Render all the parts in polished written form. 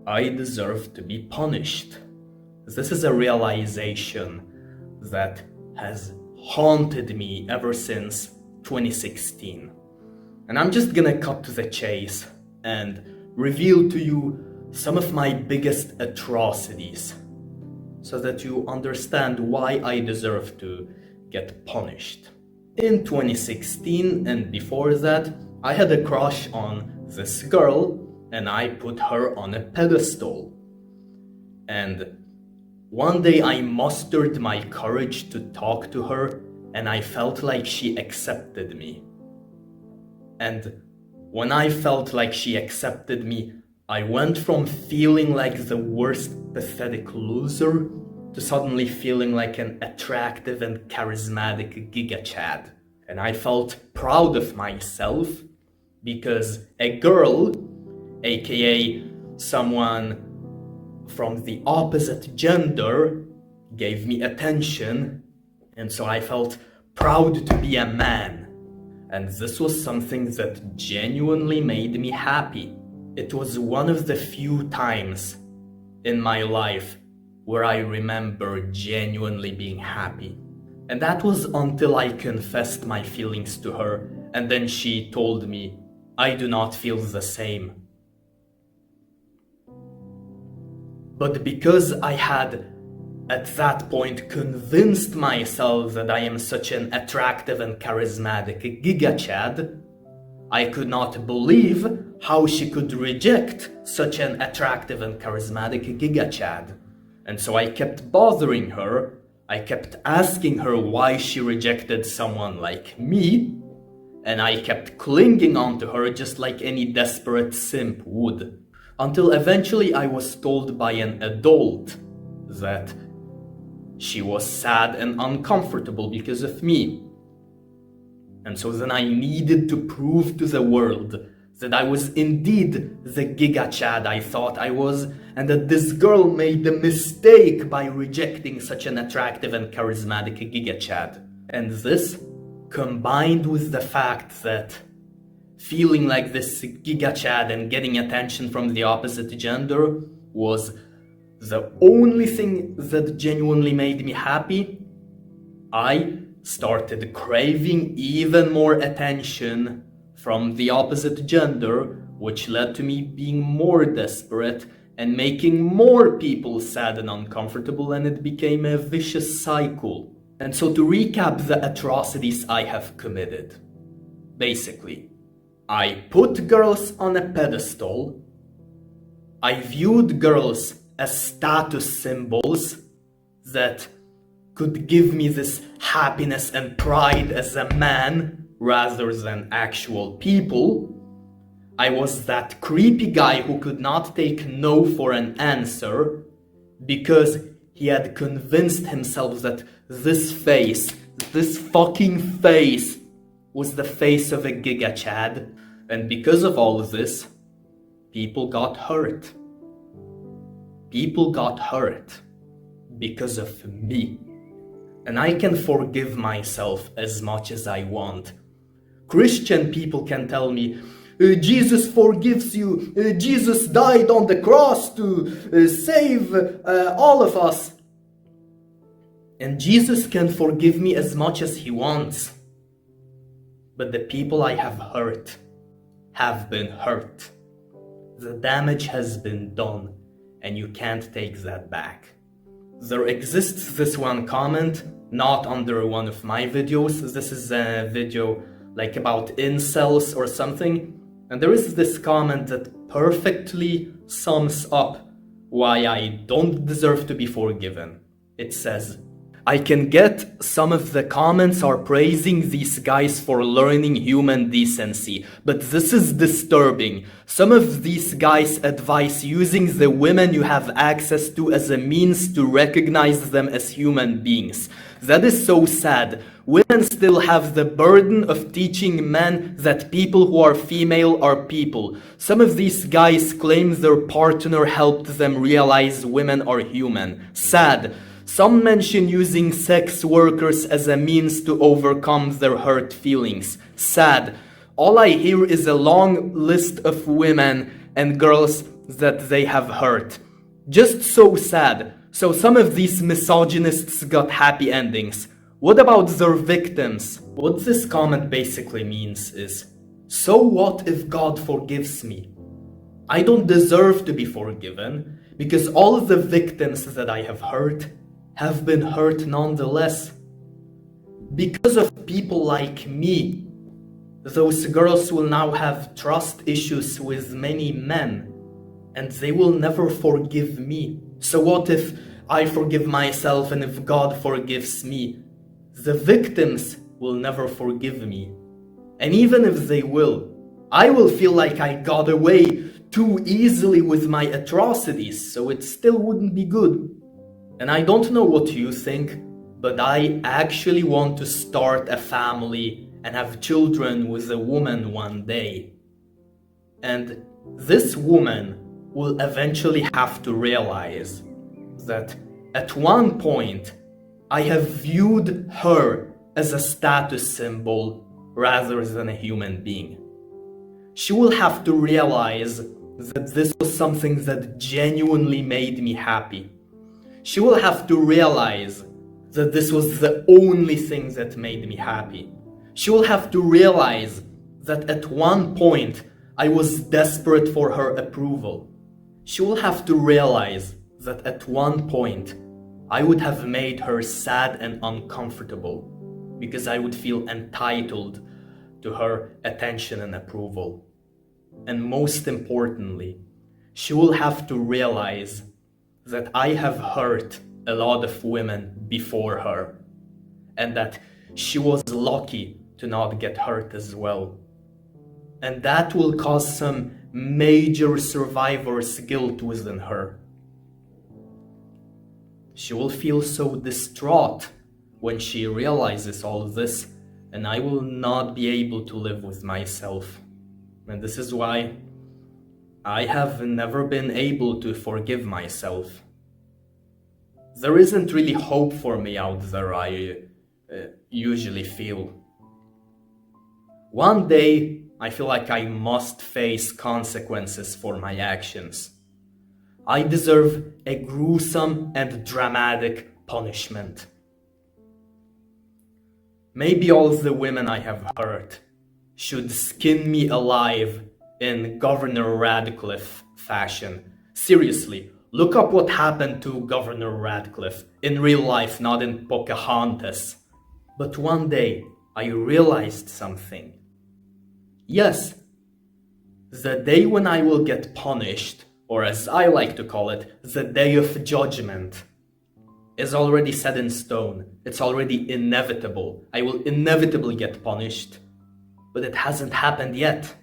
I deserve to be punished. This is a realization that has haunted me ever since 2016. And I'm just gonna cut to the chase and reveal to you some of my biggest atrocities so that you understand why I deserve to get punished. In 2016 and before that, I had a crush on this girl and I put her on a pedestal. And one day I mustered my courage to talk to her and I felt like she accepted me. And when I felt like she accepted me, I went from feeling like the worst pathetic loser to suddenly feeling like an attractive and charismatic Giga Chad. And I felt proud of myself because a girl, aka someone from the opposite gender, gave me attention, and so I felt proud to be a man. And this was something that genuinely made me happy. It was one of the few times in my life where I remember genuinely being happy. And that was until I confessed my feelings to her, and then she told me, I do not feel the same. But because I had at that point convinced myself that I am such an attractive and charismatic Giga Chad, I could not believe how she could reject such an attractive and charismatic Giga Chad. And so I kept bothering her, I kept asking her why she rejected someone like me, and I kept clinging onto her just like any desperate simp would. Until eventually I was told by an adult that she was sad and uncomfortable because of me. And so then I needed to prove to the world that I was indeed the Giga Chad I thought I was, and that this girl made a mistake by rejecting such an attractive and charismatic Giga Chad. And this, combined with the fact that feeling like this Giga Chad and getting attention from the opposite gender was the only thing that genuinely made me happy, I started craving even more attention from the opposite gender, which led to me being more desperate and making more people sad and uncomfortable, and it became a vicious cycle. And so to recap the atrocities I have committed, basically, I put girls on a pedestal, I viewed girls as status symbols that could give me this happiness and pride as a man rather than actual people. I was that creepy guy who could not take no for an answer because he had convinced himself that this face, this fucking face, was the face of a Giga Chad. And because of all of this, people got hurt. People got hurt because of me. And I can forgive myself as much as I want. Christian people can tell me, Jesus forgives you, Jesus died on the cross to save all of us. And Jesus can forgive me as much as he wants. But the people I have hurt have been hurt. The damage has been done, and you can't take that back. There exists this one comment, not under one of my videos. This is a video like about incels or something. And there is this comment that perfectly sums up why I don't deserve to be forgiven. It says, I can get some of the comments are praising these guys for learning human decency, but this is disturbing. Some of these guys advise using the women you have access to as a means to recognize them as human beings. That is so sad. Women still have the burden of teaching men that people who are female are people. Some of these guys claim their partner helped them realize women are human. Sad. Some mention using sex workers as a means to overcome their hurt feelings. Sad. All I hear is a long list of women and girls that they have hurt. Just so sad. So some of these misogynists got happy endings. What about their victims? What this comment basically means is, so what if God forgives me? I don't deserve to be forgiven because all the victims that I have hurt have been hurt nonetheless. Because of people like me, those girls will now have trust issues with many men, and they will never forgive me. So what if I forgive myself and if God forgives me? The victims will never forgive me. And even if they will, I will feel like I got away too easily with my atrocities, so it still wouldn't be good. And I don't know what you think, but I actually want to start a family and have children with a woman one day. And this woman will eventually have to realize that at one point I have viewed her as a status symbol rather than a human being. She will have to realize that this was something that genuinely made me happy. She will have to realize that this was the only thing that made me happy. She will have to realize that at one point I was desperate for her approval. She will have to realize that at one point I would have made her sad and uncomfortable because I would feel entitled to her attention and approval. And most importantly, she will have to realize that I have hurt a lot of women before her, and that she was lucky to not get hurt as well. And that will cause some major survivor's guilt within her. She will feel so distraught when she realizes all of this, and I will not be able to live with myself. And this is why I have never been able to forgive myself. There isn't really hope for me out there, I usually feel. One day, I feel like I must face consequences for my actions. I deserve a gruesome and dramatic punishment. Maybe all the women I have hurt should skin me alive in Governor Radcliffe fashion. Seriously, look up what happened to Governor Radcliffe in real life, not in Pocahontas. But one day, I realized something. Yes, the day when I will get punished, or as I like to call it, the day of judgment, is already set in stone. It's already inevitable. I will inevitably get punished, but it hasn't happened yet.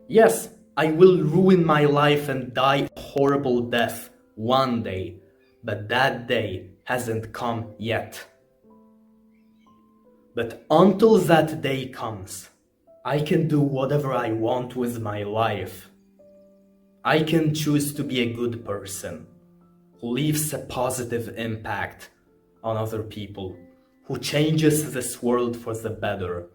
Yes, I will ruin my life and die a horrible death one day, but that day hasn't come yet. But until that day comes, I can do whatever I want with my life. I can choose to be a good person, who leaves a positive impact on other people, who changes this world for the better,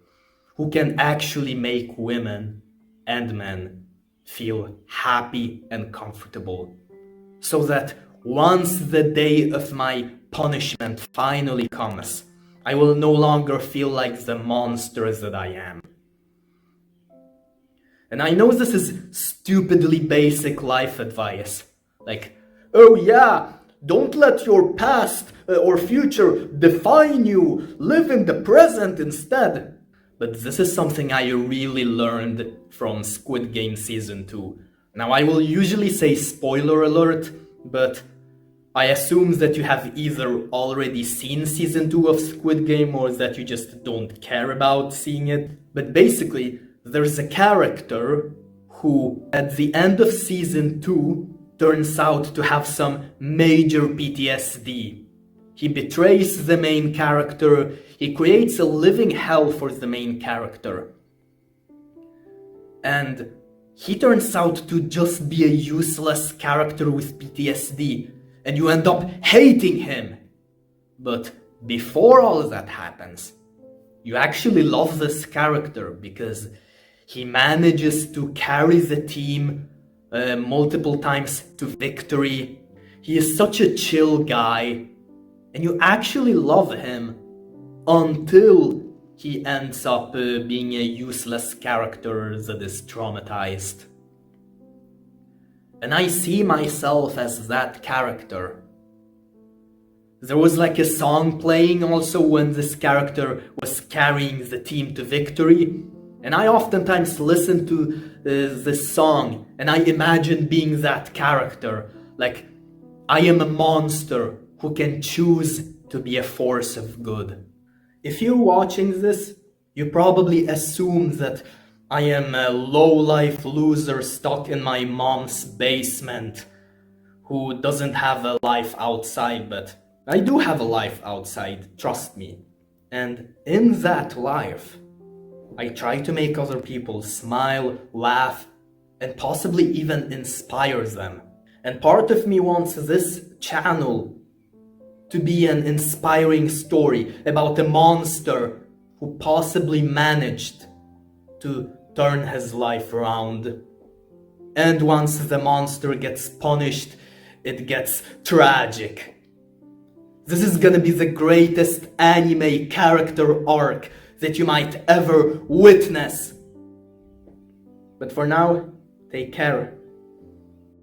who can actually make women and men feel happy and comfortable, so that once the day of my punishment finally comes, I will no longer feel like the monster that I am. And I know this is stupidly basic life advice. Like, oh yeah, don't let your past or future define you. Live in the present instead. But this is something I really learned from Squid Game Season 2. Now I will usually say spoiler alert, but I assume that you have either already seen Season 2 of Squid Game or that you just don't care about seeing it. But basically, there's a character who, at the end of Season 2, turns out to have some major PTSD. He betrays the main character, he creates a living hell for the main character. And he turns out to just be a useless character with PTSD, and you end up hating him. But before all of that happens, you actually love this character because He manages to carry the team multiple times to victory. He is such a chill guy, and you actually love him until he ends up being a useless character that is traumatized. And I see myself as that character. There was like a song playing also when this character was carrying the team to victory. And I oftentimes listen to this song and I imagine being that character. Like, I am a monster who can choose to be a force of good. If you're watching this, you probably assume that I am a low-life loser stuck in my mom's basement who doesn't have a life outside, but I do have a life outside, trust me. And in that life, I try to make other people smile, laugh, and possibly even inspire them. And part of me wants this channel to be an inspiring story about a monster who possibly managed to turn his life around. And once the monster gets punished, it gets tragic. This is gonna be the greatest anime character arc that you might ever witness. But for now, take care.